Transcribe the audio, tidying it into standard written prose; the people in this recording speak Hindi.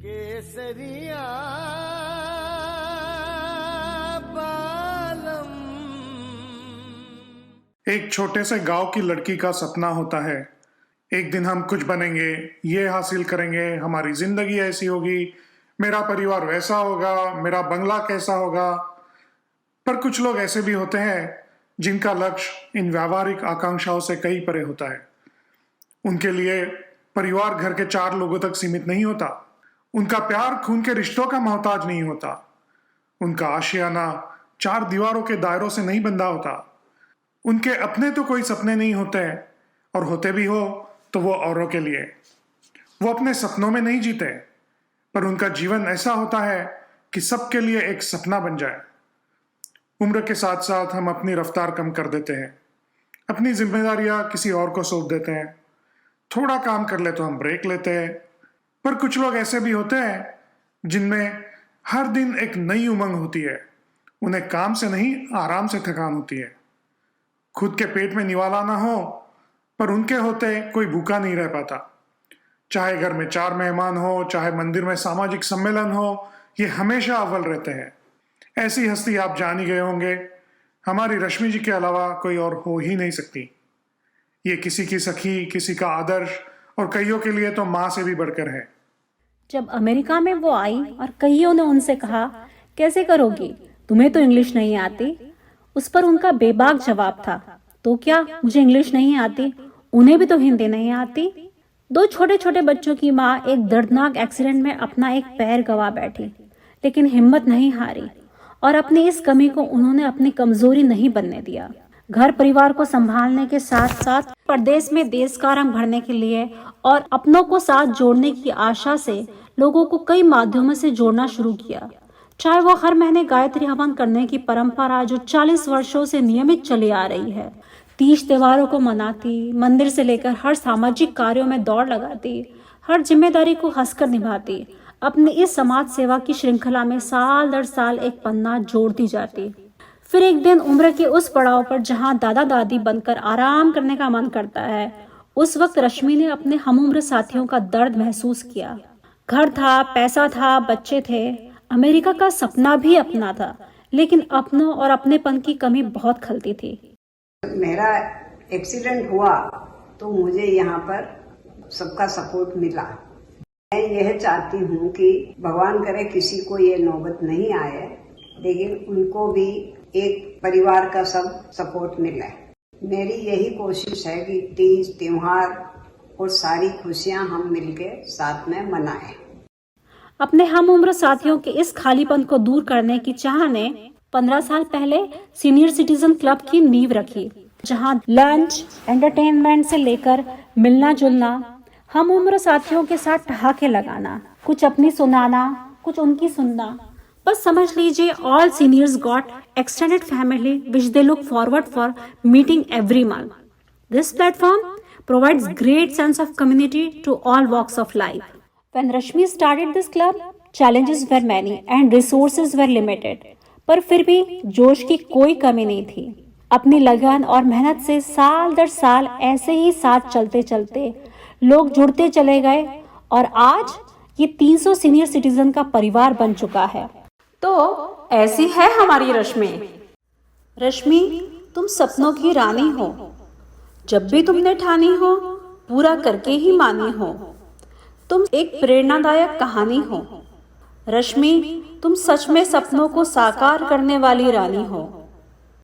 केसरिया बालम। एक छोटे से गांव की लड़की का सपना होता है, एक दिन हम कुछ बनेंगे, ये हासिल करेंगे, हमारी जिंदगी ऐसी होगी, मेरा परिवार वैसा होगा, मेरा बंगला कैसा होगा। पर कुछ लोग ऐसे भी होते हैं जिनका लक्ष्य इन व्यावहारिक आकांक्षाओं से कहीं परे होता है। उनके लिए परिवार घर के 4 लोगों तक सीमित नहीं होता, उनका प्यार खून के रिश्तों का मोहताज नहीं होता, उनका आशियाना 4 दीवारों के दायरों से नहीं बंधा होता। उनके अपने तो कोई सपने नहीं होते हैं, और होते भी हो तो वो औरों के लिए। वो अपने सपनों में नहीं जीते, पर उनका जीवन ऐसा होता है कि सबके लिए एक सपना बन जाए। उम्र के साथ साथ हम अपनी रफ्तार कम कर देते हैं, अपनी जिम्मेदारियां किसी और को सौंप देते हैं, थोड़ा काम कर ले तो हम ब्रेक लेते हैं। पर कुछ लोग ऐसे भी होते हैं जिनमें हर दिन एक नई उमंग होती है। उन्हें काम से नहीं, आराम से थकान होती है। खुद के पेट में निवाला ना हो, पर उनके होते कोई भूखा नहीं रह पाता। चाहे घर में 4 मेहमान हो, चाहे मंदिर में सामाजिक सम्मेलन हो, ये हमेशा अव्वल रहते हैं। ऐसी हस्ती आप जान ही गए होंगे, हमारी रश्मि जी के अलावा कोई और हो ही नहीं सकती। ये किसी की सखी, किसी का आदर्श, और कईयों के लिए तो माँ से भी बढ़कर है। जब अमेरिका में वो आई और कईयों ने उनसे कहा, कैसे करोगी, तुम्हें तो इंग्लिश नहीं आती। उस पर उनका बेबाक जवाब था, तो क्या मुझे इंग्लिश नहीं आती, उन्हें भी तो हिंदी नहीं आती। 2 छोटे छोटे बच्चों की माँ एक दर्दनाक एक्सीडेंट में अपना एक पैर गंवा बैठी, लेकिन हिम्मत नहीं हारी और अपनी इस कमी को उन्होंने अपनी कमजोरी नहीं बनने दिया। घर परिवार को संभालने के साथ साथ परदेश में देश का रंग भरने के लिए और अपनों को साथ जोड़ने की आशा से लोगों को कई माध्यमों से जोड़ना शुरू किया। चाहे वो हर महीने गायत्री हवन करने की परंपरा जो 40 वर्षों से नियमित चली आ रही है, 30 त्योहारों को मनाती, मंदिर से लेकर हर सामाजिक कार्यों में दौड़ लगाती, हर जिम्मेदारी को हंसकर निभाती, अपनी इस समाज सेवा की श्रृंखला में साल दर साल एक पन्ना जोड़ती जाती। फिर एक दिन उम्र के उस पड़ाव पर जहां दादा दादी बनकर आराम करने का मन करता है, उस वक्त रश्मि ने अपने हमउम्र साथियों का दर्द महसूस किया। घर था, पैसा था, बच्चे थे, अमेरिका का सपना भी अपना था, लेकिन अपनों और अपनेपन की कमी बहुत खलती थी। मेरा एक्सीडेंट हुआ तो मुझे यहाँ पर सबका सपोर्ट मिला। मैं यह चाहती हूँ कि भगवान करे किसी को ये नौबत नहीं आए, लेकिन उनको भी एक परिवार का सब सपोर्ट मिले। मेरी यही कोशिश है कि तीज त्योहार और सारी खुशियाँ हम मिलके साथ में मनाएं। अपने हम उम्र साथियों के इस खालीपन को दूर करने की चाह ने 15 साल पहले सीनियर सिटीजन क्लब की नींव रखी, जहां लंच, एंटरटेनमेंट से लेकर मिलना जुलना, हम उम्र साथियों के साथ ठहाके लगाना, कुछ अपनी सुनाना, कुछ उनकी सुनना। बस समझ लीजिए, all seniors got extended family which they look forward for meeting every month. This platform provides great sense of community to all walks of life. When Rashmi started this club, challenges were many and resources were limited. पर फिर भी जोश की कोई कमी नहीं थी। अपनी लगन और मेहनत से साल दर साल ऐसे ही साथ चलते चलते लोग जुड़ते चले गए और आज ये 300 सीनियर सिटीजन का परिवार बन चुका है। तो ऐसी है हमारी रश्मि। रश्मि, तुम सपनों की रानी हो। जब भी तुमने ठानी हो, पूरा करके ही मानी हो। तुम एक प्रेरणादायक कहानी हो। रश्मि, तुम सच में सपनों को साकार करने वाली रानी हो।